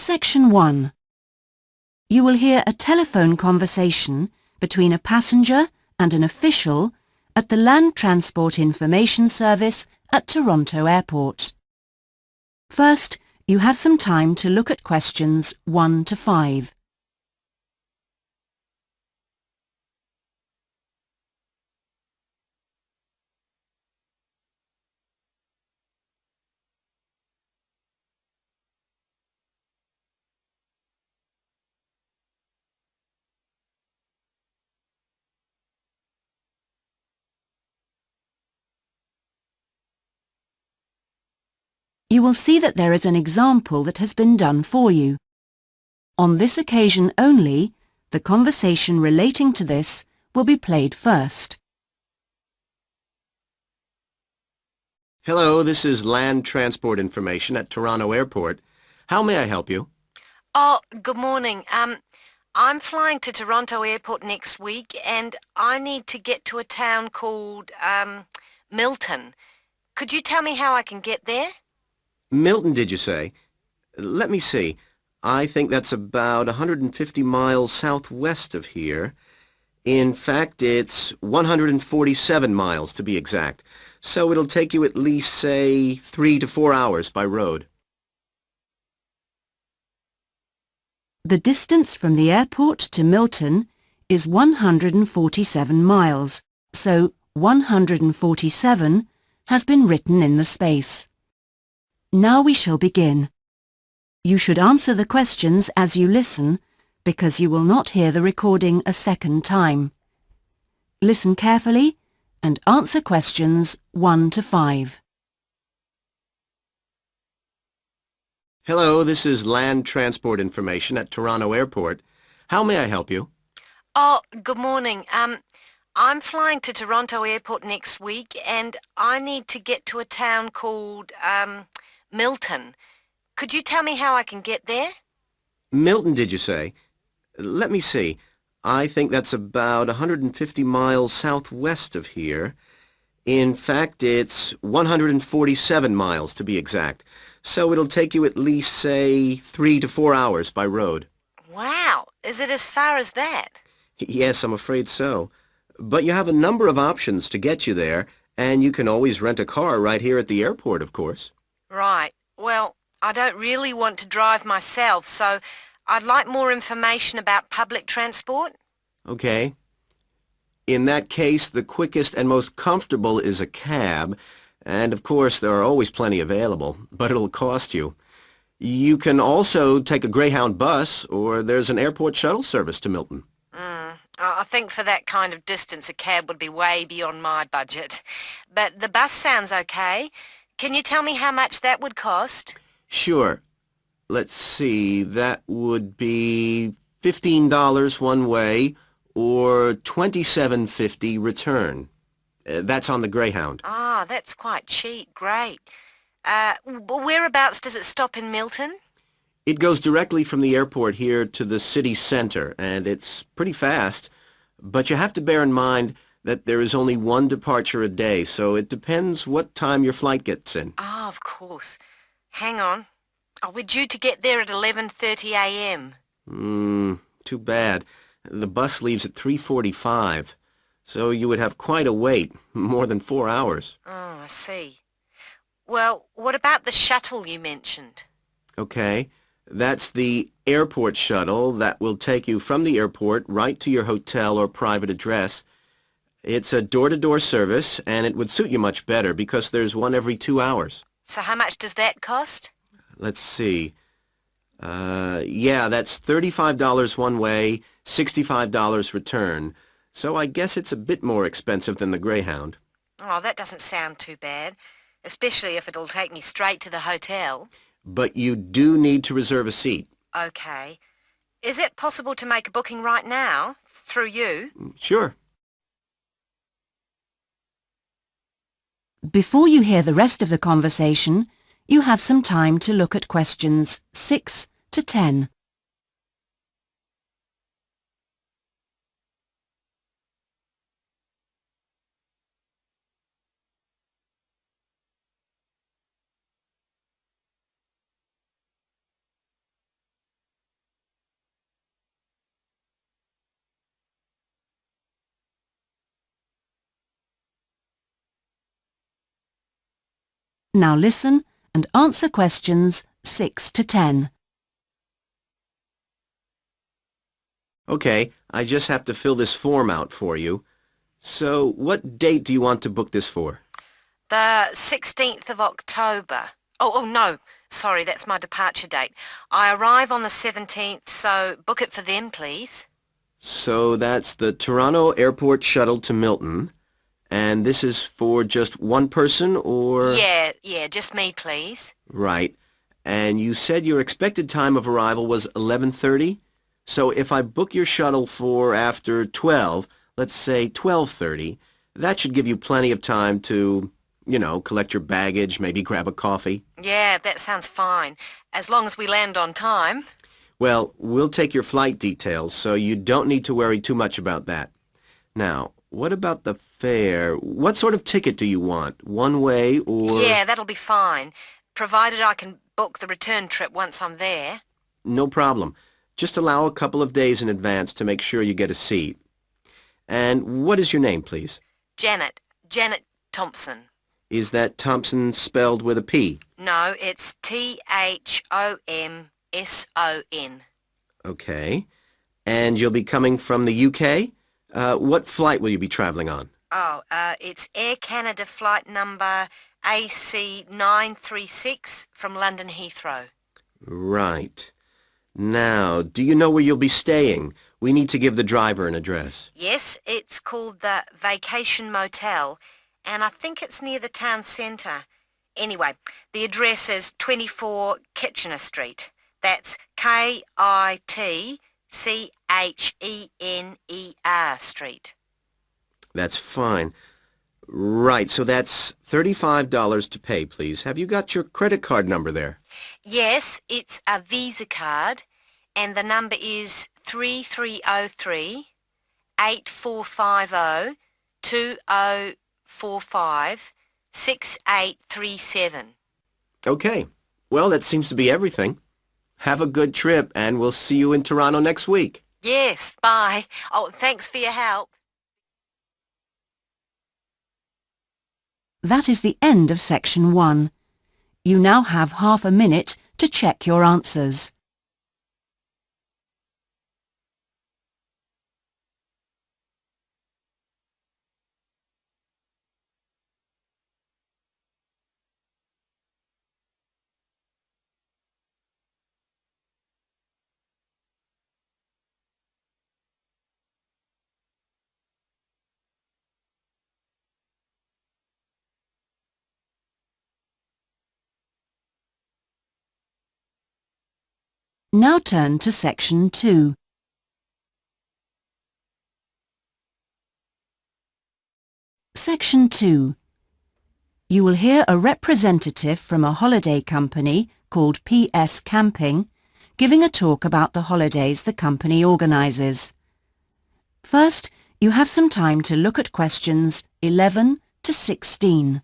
Section 1. You will hear a telephone conversation between a passenger and an official at the Land Transport Information Service at Toronto Airport. First, you have some time to look at questions 1 to 5. You will see that there is an example that has been done for you. On this occasion only, the conversation relating to this will be played first. Hello, this is Land Transport Information at Toronto Airport. How may I help you? Oh, good morning. I'm flying to Toronto Airport next week and I need to get to a town called, Milton. Could you tell me how I can get there? Milton, did you say? Let me see. I think that's about 150 miles southwest of here. In fact, it's 147 miles to be exact. So it'll take you at least, say, 3 to 4 hours by road. The distance from the airport to Milton is 147 miles, so 147 has been written in the space. Now we shall begin. You should answer the questions as you listen, because you will not hear the recording a second time. Listen carefully and answer questions 1 to 5. Hello, this is Land Transport Information at Toronto Airport. How may I help you? Oh, good morning. I'm flying to Toronto Airport next week and I need to get to a town called, Milton. Could you tell me how I can get there? Milton, did you say? Let me see. I think that's about 150 miles southwest of here. In fact, it's 147 miles to be exact. So it'll take you at least, say, 3 to 4 hours by road. Wow, is it as far as that? Yes, I'm afraid so. But you have a number of options to get you there, and you can always rent a car right here at the airport, of course. Right. Well, I don't really want to drive myself, so I'd like more information about public transport. Okay. In that case, the quickest and most comfortable is a cab, and of course there are always plenty available, but it'll cost you. You can also take a Greyhound bus, or there's an airport shuttle service to Milton. I think for that kind of distance a cab would be way beyond my budget. But the bus sounds okay. Can you tell me how much that would cost? Sure. Let's see, that would be $15 one way or $27.50 return. That's on the Greyhound. Ah, that's quite cheap. Great. Whereabouts does it stop in Milton? It goes directly from the airport here to the city center, and it's pretty fast. But you have to bear in mind that there is only one departure a day, so it depends what time your flight gets in. Ah, of course. Hang on. Oh, we're due to get there at 11:30 a.m. Too bad. The bus leaves at 3:45, so you would have quite a wait, more than 4 hours. Oh, I see. Well, what about the shuttle you mentioned? Okay, that's the airport shuttle that will take you from the airport right to your hotel or private address. It's a door-to-door service, and it would suit you much better because there's one every 2 hours. So how much does that cost? Let's see. Yeah, that's $35 one way, $65 return. So I guess it's a bit more expensive than the Greyhound. Oh, that doesn't sound too bad, especially if it'll take me straight to the hotel. But you do need to reserve a seat. Okay. Is it possible to make a booking right now, through you? Sure. Before you hear the rest of the conversation, you have some time to look at questions 6 to 10. Now listen and answer questions 6 to 10. Okay, I just have to fill this form out for you. So, what date do you want to book this for? The 16th of October. Oh, no. Sorry, that's my departure date. I arrive on the 17th, so book it for then, please. So that's the Toronto Airport shuttle to Milton. And this is for just one person, or...? Yeah, just me, please. Right. And you said your expected time of arrival was 11:30? So if I book your shuttle for after 12, let's say 12:30, that should give you plenty of time to, collect your baggage, maybe grab a coffee. Yeah, that sounds fine. As long as we land on time. Well, we'll take your flight details, so you don't need to worry too much about that. Now, what about the fare? What sort of ticket do you want? One way or... Yeah, that'll be fine, provided I can book the return trip once I'm there. No problem. Just allow a couple of days in advance to make sure you get a seat. And what is your name, please? Janet Thompson. Is that Thompson spelled with a P? No, it's Thomson. Okay. And you'll be coming from the UK? What flight will you be traveling on? It's Air Canada flight number AC936 from London Heathrow. Right. Now, do you know where you'll be staying? We need to give the driver an address. Yes, it's called the Vacation Motel, and I think it's near the town centre. Anyway, the address is 24 Kitchener Street. That's Kitchener Street. That's fine. Right, so that's $35 to pay, please. Have you got your credit card number there? Yes, it's a Visa card, and the number is 3303-8450-2045-6837. Okay. Well, that seems to be everything. Have a good trip, and we'll see you in Toronto next week. Yes, bye. Oh, thanks for your help. That is the end of section 1. You now have half a minute to check your answers. Now turn to section 2. Section 2. You will hear a representative from a holiday company called PS Camping giving a talk about the holidays the company organises. First, you have some time to look at questions 11 to 16.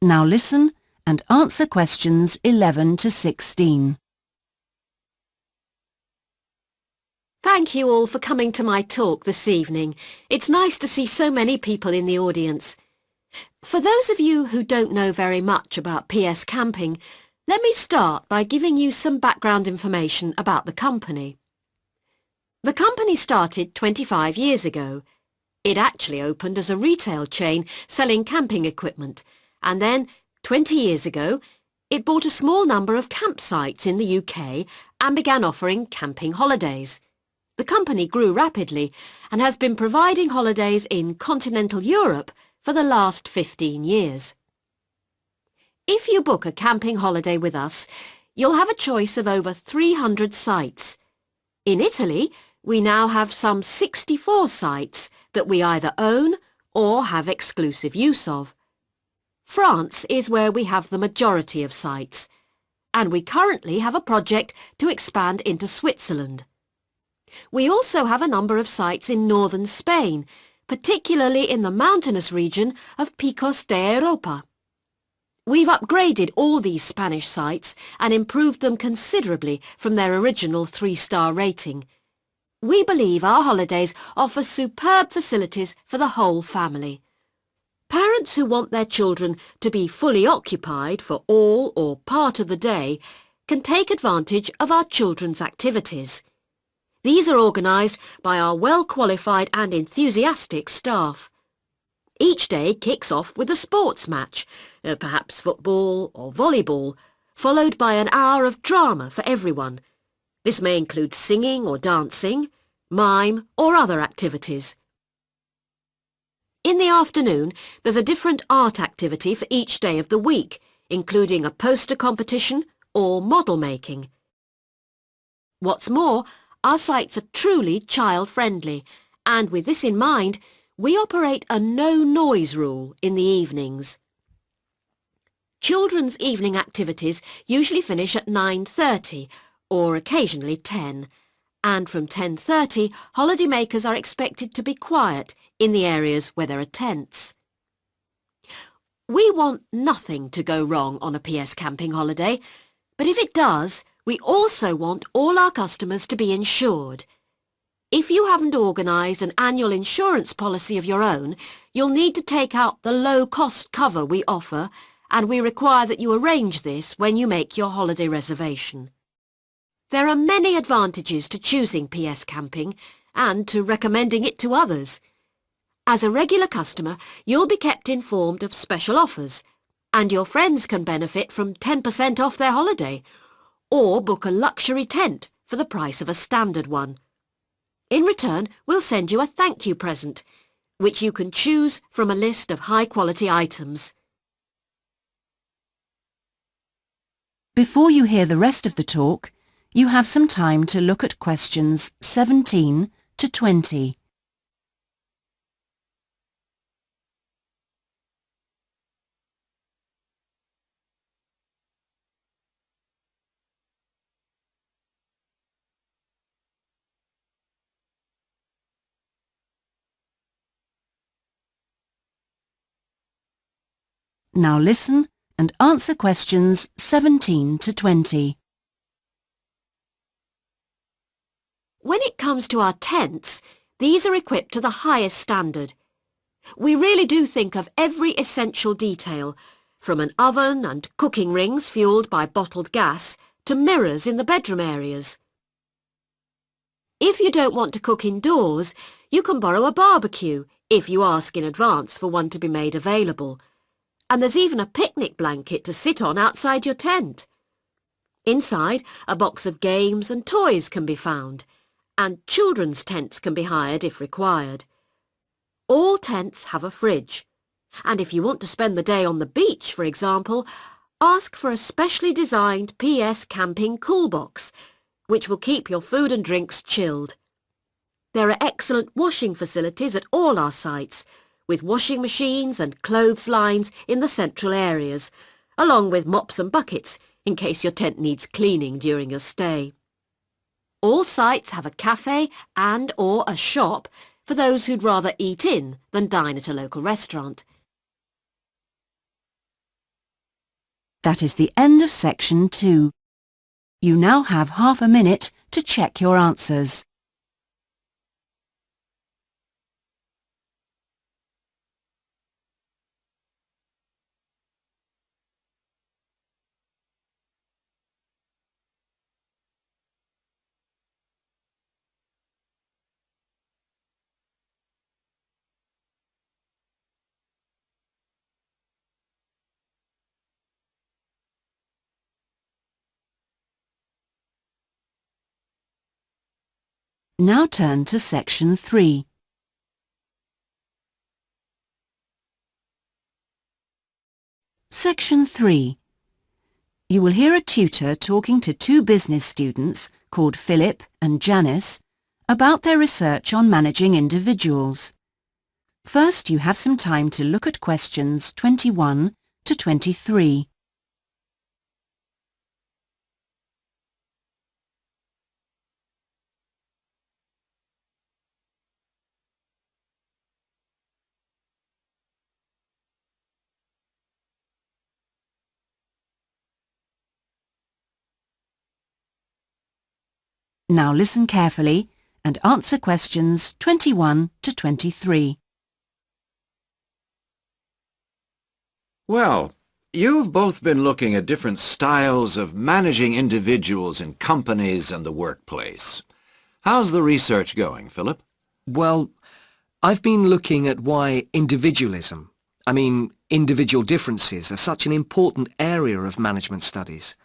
Now listen and answer questions 11 to 16. Thank you all for coming to my talk this evening. It's nice to see so many people in the audience. For those of you who don't know very much about PS Camping, let me start by giving you some background information about the company. The company started 25 years ago. It actually opened as a retail chain selling camping equipment, and then, 20 years ago, it bought a small number of campsites in the UK and began offering camping holidays. The company grew rapidly and has been providing holidays in continental Europe for the last 15 years. If you book a camping holiday with us, you'll have a choice of over 300 sites. In Italy, we now have some 64 sites that we either own or have exclusive use of. France is where we have the majority of sites, and we currently have a project to expand into Switzerland. We also have a number of sites in northern Spain, particularly in the mountainous region of Picos de Europa. We've upgraded all these Spanish sites and improved them considerably from their original 3-star rating. We believe our holidays offer superb facilities for the whole family. Parents who want their children to be fully occupied for all or part of the day can take advantage of our children's activities. These are organised by our well-qualified and enthusiastic staff. Each day kicks off with a sports match, perhaps football or volleyball, followed by an hour of drama for everyone. This may include singing or dancing, mime or other activities. In the afternoon, there's a different art activity for each day of the week, including a poster competition or model making. What's more, our sites are truly child-friendly, and with this in mind, we operate a no-noise rule in the evenings. Children's evening activities usually finish at 9:30 or occasionally 10, and from 10:30 holidaymakers are expected to be quiet in the areas where there are tents. We want nothing to go wrong on a PS camping holiday, but if it does, we also want all our customers to be insured. If you haven't organised an annual insurance policy of your own, you'll need to take out the low-cost cover we offer, and we require that you arrange this when you make your holiday reservation. There are many advantages to choosing PS Camping and to recommending it to others. As a regular customer, you'll be kept informed of special offers, and your friends can benefit from 10% off their holiday, or book a luxury tent for the price of a standard one. In return, we'll send you a thank you present, which you can choose from a list of high-quality items. Before you hear the rest of the talk, you have some time to look at questions 17 to 20. Now listen and answer questions 17 to 20. When it comes to our tents, these are equipped to the highest standard. We really do think of every essential detail, from an oven and cooking rings fuelled by bottled gas to mirrors in the bedroom areas. If you don't want to cook indoors, you can borrow a barbecue if you ask in advance for one to be made available. And there's even a picnic blanket to sit on outside your tent. Inside, a box of games and toys can be found, and children's tents can be hired if required. All tents have a fridge, and if you want to spend the day on the beach, for example, ask for a specially designed PS Camping cool box, which will keep your food and drinks chilled. There are excellent washing facilities at all our sites, with washing machines and clothes lines in the central areas, along with mops and buckets in case your tent needs cleaning during your stay. All sites have a cafe and or a shop for those who'd rather eat in than dine at a local restaurant. That is the end of section 2. You now have half a minute to check your answers. Now turn to section 3. Section 3. You will hear a tutor talking to two business students called Philip and Janice about their research on managing individuals. First, you have some time to look at questions 21 to 23. Now listen carefully and answer questions 21 to 23. Well, you've both been looking at different styles of managing individuals in companies and the workplace. How's the research going, Philip? Well, I've been looking at why individualism, individual differences, are such an important area of management studies.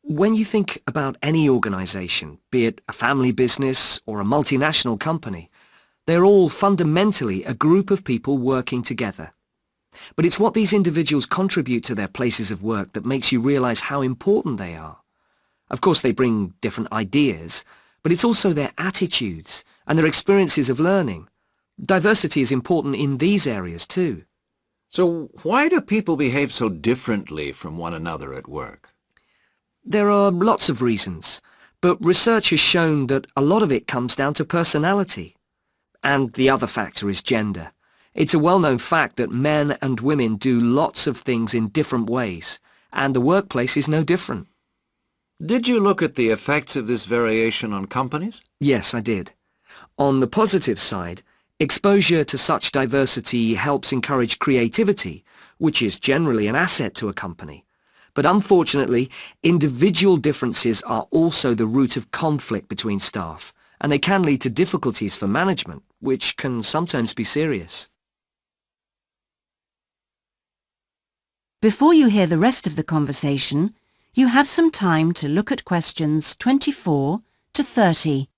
When you think about any organisation, be it a family business or a multinational company, they're all fundamentally a group of people working together. But it's what these individuals contribute to their places of work that makes you realise how important they are. Of course, they bring different ideas, but it's also their attitudes and their experiences of learning. Diversity is important in these areas too. So why do people behave so differently from one another at work? There are lots of reasons, but research has shown that a lot of it comes down to personality. And the other factor is gender. It's a well-known fact that men and women do lots of things in different ways, and the workplace is no different. Did you look at the effects of this variation on companies? Yes, I did. On the positive side, exposure to such diversity helps encourage creativity, which is generally an asset to a company. But unfortunately, individual differences are also the root of conflict between staff, and they can lead to difficulties for management, which can sometimes be serious. Before you hear the rest of the conversation, you have some time to look at questions 24 to 30.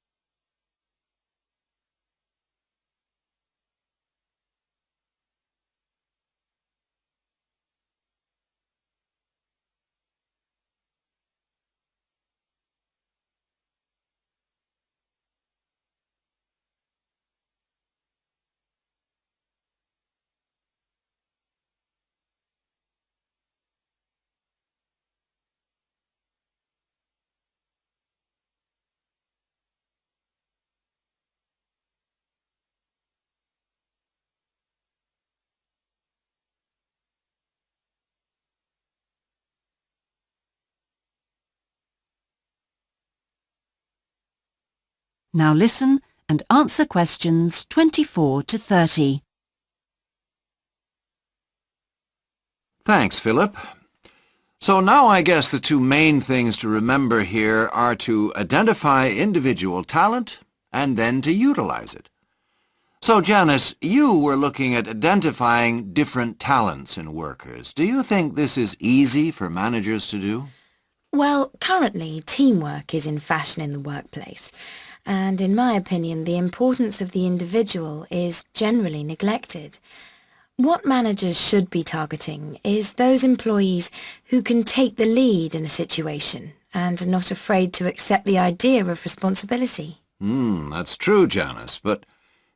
Now listen and answer questions 24 to 30. Thanks, Philip. So now I guess the two main things to remember here are to identify individual talent and then to utilize it. So, Janice, you were looking at identifying different talents in workers. Do you think this is easy for managers to do? Well, currently teamwork is in fashion in the workplace, and in my opinion the importance of the individual is generally neglected. What managers should be targeting is those employees who can take the lead in a situation and are not afraid to accept the idea of responsibility. That's true, Janice, but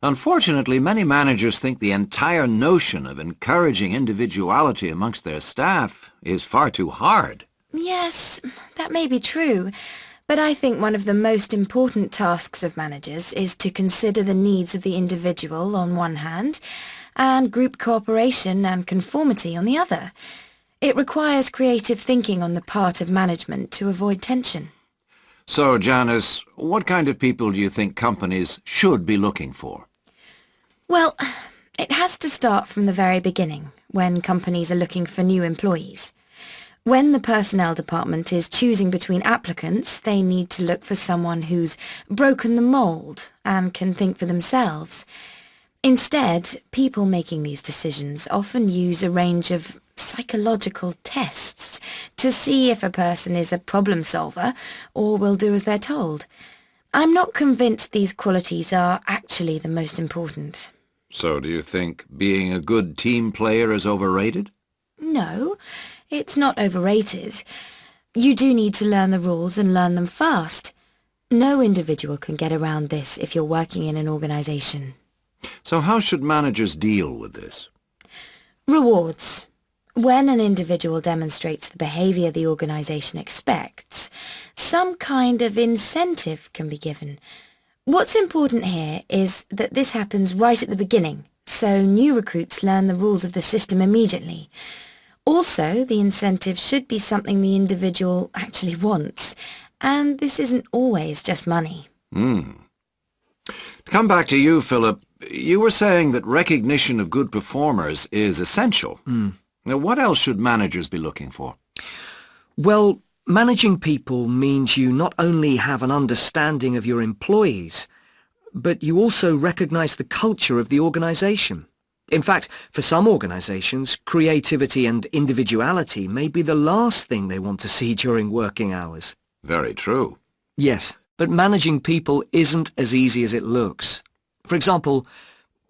unfortunately many managers think the entire notion of encouraging individuality amongst their staff is far too hard. Yes, that may be true, but I think one of the most important tasks of managers is to consider the needs of the individual on one hand, and group cooperation and conformity on the other. It requires creative thinking on the part of management to avoid tension. So, Janice, what kind of people do you think companies should be looking for? Well, it has to start from the very beginning, when companies are looking for new employees. When the personnel department is choosing between applicants, they need to look for someone who's broken the mould and can think for themselves. Instead, people making these decisions often use a range of psychological tests to see if a person is a problem solver or will do as they're told. I'm not convinced these qualities are actually the most important. So do you think being a good team player is overrated? No, it's not overrated. You do need to learn the rules and learn them fast. No individual can get around this if you're working in an organisation. So how should managers deal with this? Rewards. When an individual demonstrates the behaviour the organisation expects, some kind of incentive can be given. What's important here is that this happens right at the beginning, so new recruits learn the rules of the system immediately. Also, the incentive should be something the individual actually wants, and this isn't always just money. To come back to you, Philip, you were saying that recognition of good performers is essential. Now, what else should managers be looking for? Well, managing people means you not only have an understanding of your employees, but you also recognise the culture of the organisation. In fact, for some organisations, creativity and individuality may be the last thing they want to see during working hours. Very true. Yes, but managing people isn't as easy as it looks. For example,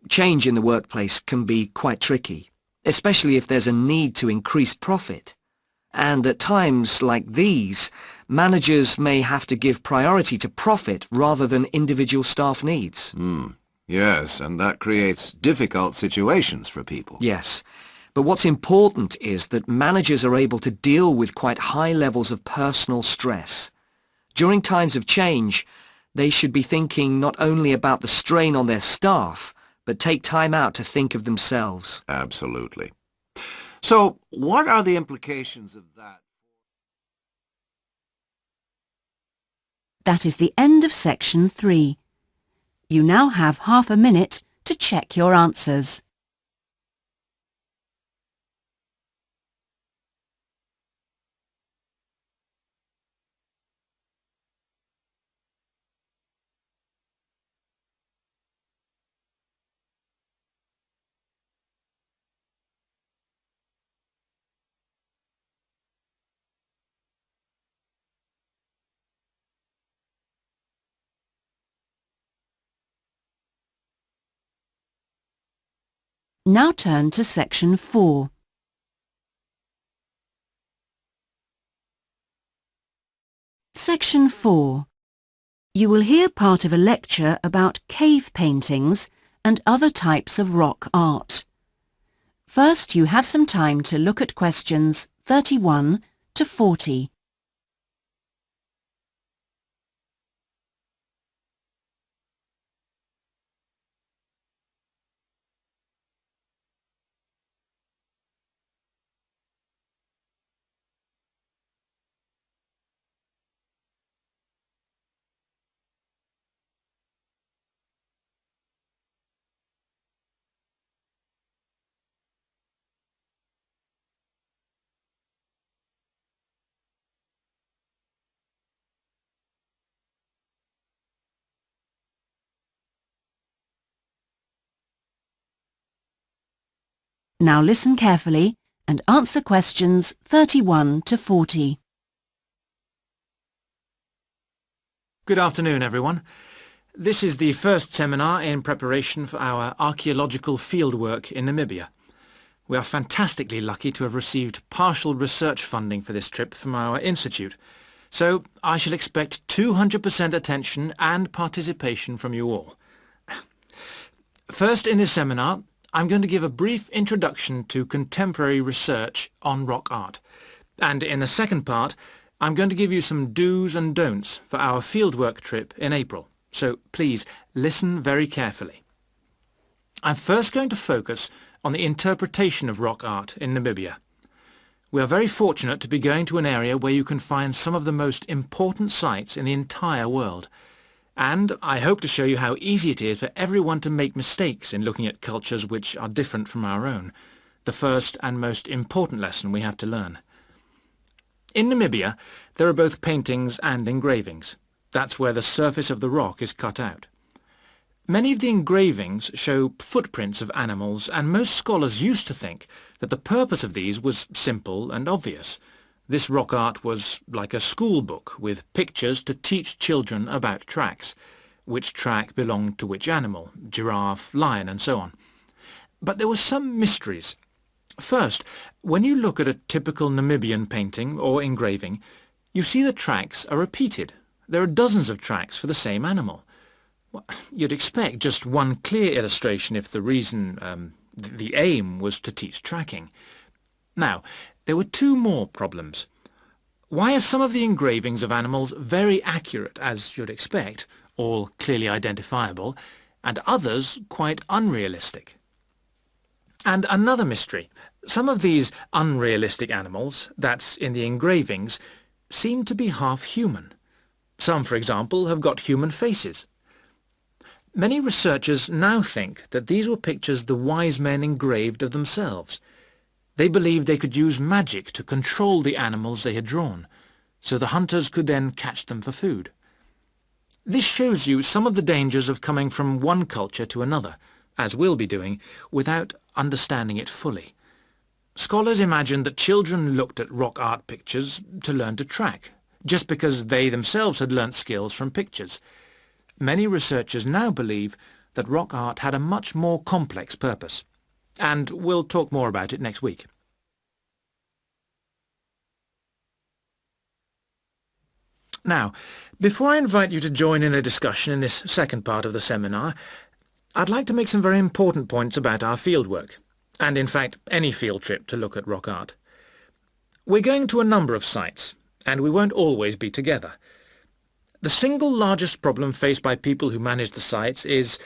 change in the workplace can be quite tricky, especially if there's a need to increase profit. And at times like these, managers may have to give priority to profit rather than individual staff needs. Yes, and that creates difficult situations for people. Yes, but what's important is that managers are able to deal with quite high levels of personal stress. During times of change, they should be thinking not only about the strain on their staff, but take time out to think of themselves. Absolutely. So, what are the implications of that? That is the end of section 3. You now have half a minute to check your answers. Now turn to section 4. Section 4. You will hear part of a lecture about cave paintings and other types of rock art. First, you have some time to look at questions 31 to 40. Now listen carefully and answer questions 31 to 40. Good afternoon, everyone. This is the first seminar in preparation for our archaeological fieldwork in Namibia. We are fantastically lucky to have received partial research funding for this trip from our institute, so I shall expect 200% attention and participation from you all. First, in this seminar, I'm going to give a brief introduction to contemporary research on rock art, and in the second part, I'm going to give you some do's and don'ts for our fieldwork trip in April, so please listen very carefully. I'm first going to focus on the interpretation of rock art in Namibia. We are very fortunate to be going to an area where you can find some of the most important sites in the entire world, and I hope to show you how easy it is for everyone to make mistakes in looking at cultures which are different from our own, the first and most important lesson we have to learn. In Namibia, there are both paintings and engravings. That's where the surface of the rock is cut out. Many of the engravings show footprints of animals, and most scholars used to think that the purpose of these was simple and obvious. This rock art was like a school book with pictures to teach children about tracks, which track belonged to which animal, giraffe, lion, and so on. But there were some mysteries. First, when you look at a typical Namibian painting or engraving, you see the tracks are repeated. There are dozens of tracks for the same animal. Well, you'd expect just one clear illustration if the the aim was to teach tracking. Now, there were two more problems. Why are some of the engravings of animals very accurate, as you'd expect, all clearly identifiable, and others quite unrealistic? And another mystery. Some of these unrealistic animals, that's in the engravings, seem to be half human. Some, for example, have got human faces. Many researchers now think that these were pictures the wise men engraved of themselves. They believed they could use magic to control the animals they had drawn, so the hunters could then catch them for food. This shows you some of the dangers of coming from one culture to another, as we'll be doing, without understanding it fully. Scholars imagined that children looked at rock art pictures to learn to track, just because they themselves had learnt skills from pictures. Many researchers now believe that rock art had a much more complex purpose, and we'll talk more about it next week. Now, before I invite you to join in a discussion in this second part of the seminar, I'd like to make some very important points about our fieldwork, and in fact any field trip to look at rock art. We're going to a number of sites, and we won't always be together. The single largest problem faced by people who manage the sites is,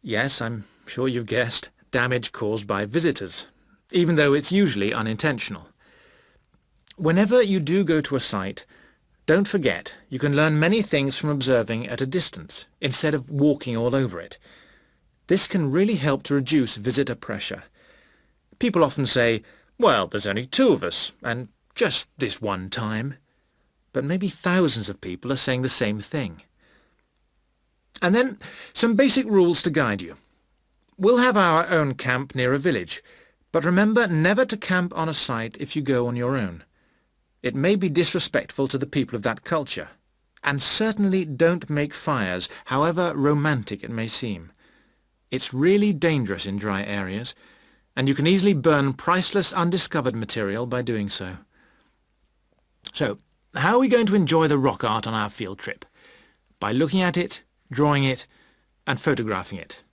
yes, I'm sure you've guessed, damage caused by visitors, even though it's usually unintentional. Whenever you do go to a site, don't forget you can learn many things from observing at a distance, instead of walking all over it. This can really help to reduce visitor pressure. People often say, well, there's only two of us, and just this one time. But maybe thousands of people are saying the same thing. And then some basic rules to guide you. We'll have our own camp near a village, but remember never to camp on a site if you go on your own. It may be disrespectful to the people of that culture, and certainly don't make fires, however romantic it may seem. It's really dangerous in dry areas, and you can easily burn priceless undiscovered material by doing so. So, how are we going to enjoy the rock art on our field trip? By looking at it, drawing it, and photographing it.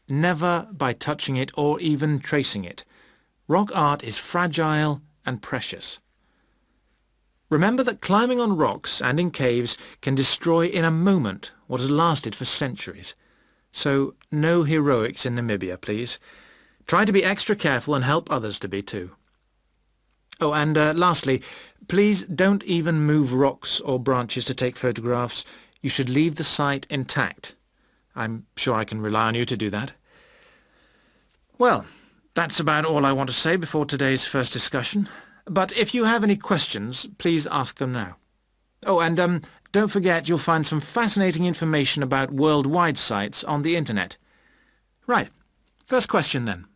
Never by touching it or even tracing it. Rock art is fragile and precious. Remember that climbing on rocks and in caves can destroy in a moment what has lasted for centuries. So no heroics in Namibia, please. Try to be extra careful and help others to be too. Oh, and lastly, please don't even move rocks or branches to take photographs. You should leave the site intact. I'm sure I can rely on you to do that. Well, that's about all I want to say before today's first discussion. But if you have any questions, please ask them now. Oh, and don't forget you'll find some fascinating information about worldwide sites on the internet. Right, first question then.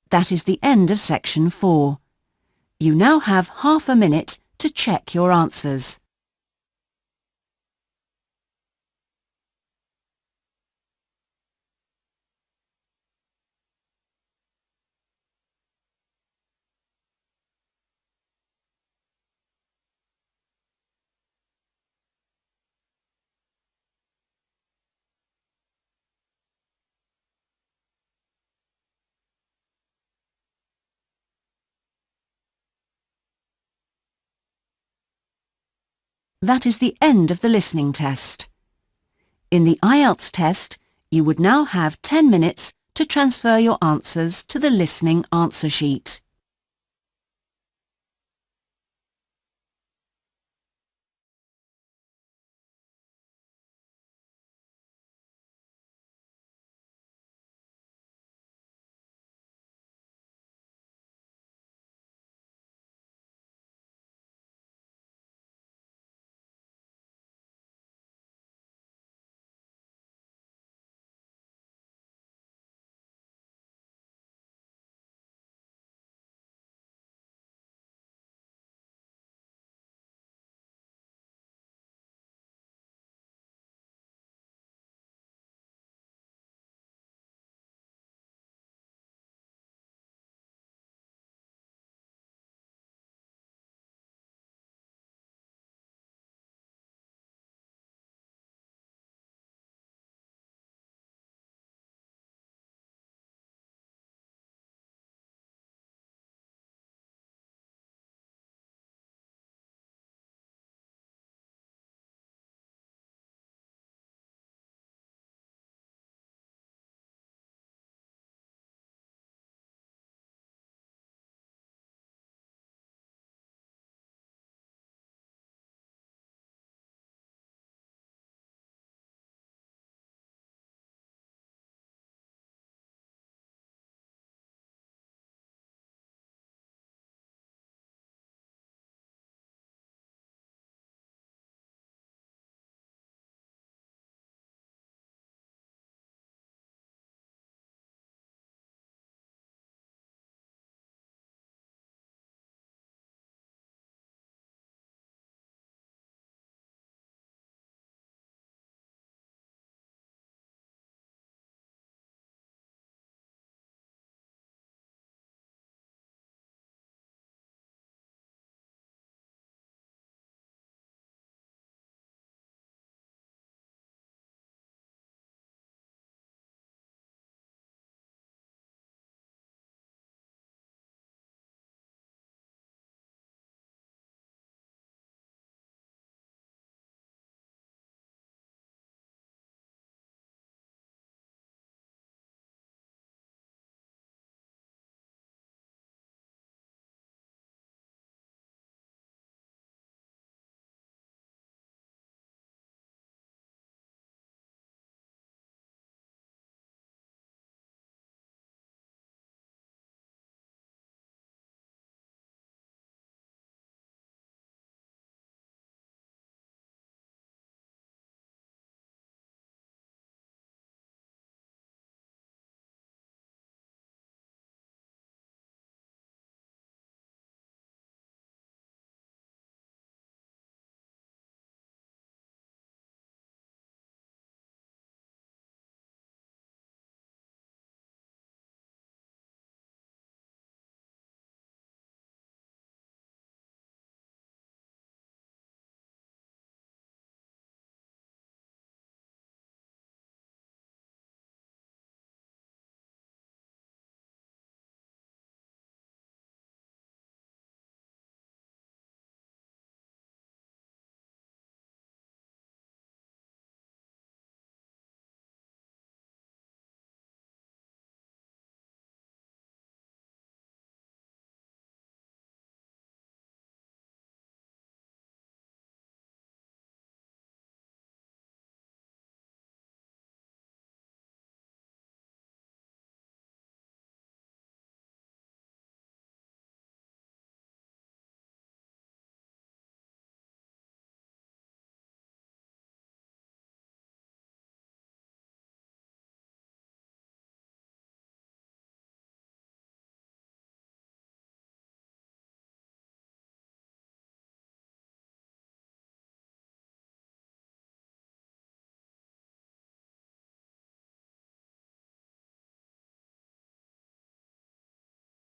That is the end of section 4. You now have half a minute to check your answers. That is the end of the listening test. In the Ielts test, you would now have 10 minutes to transfer your answers to the listening answer sheet.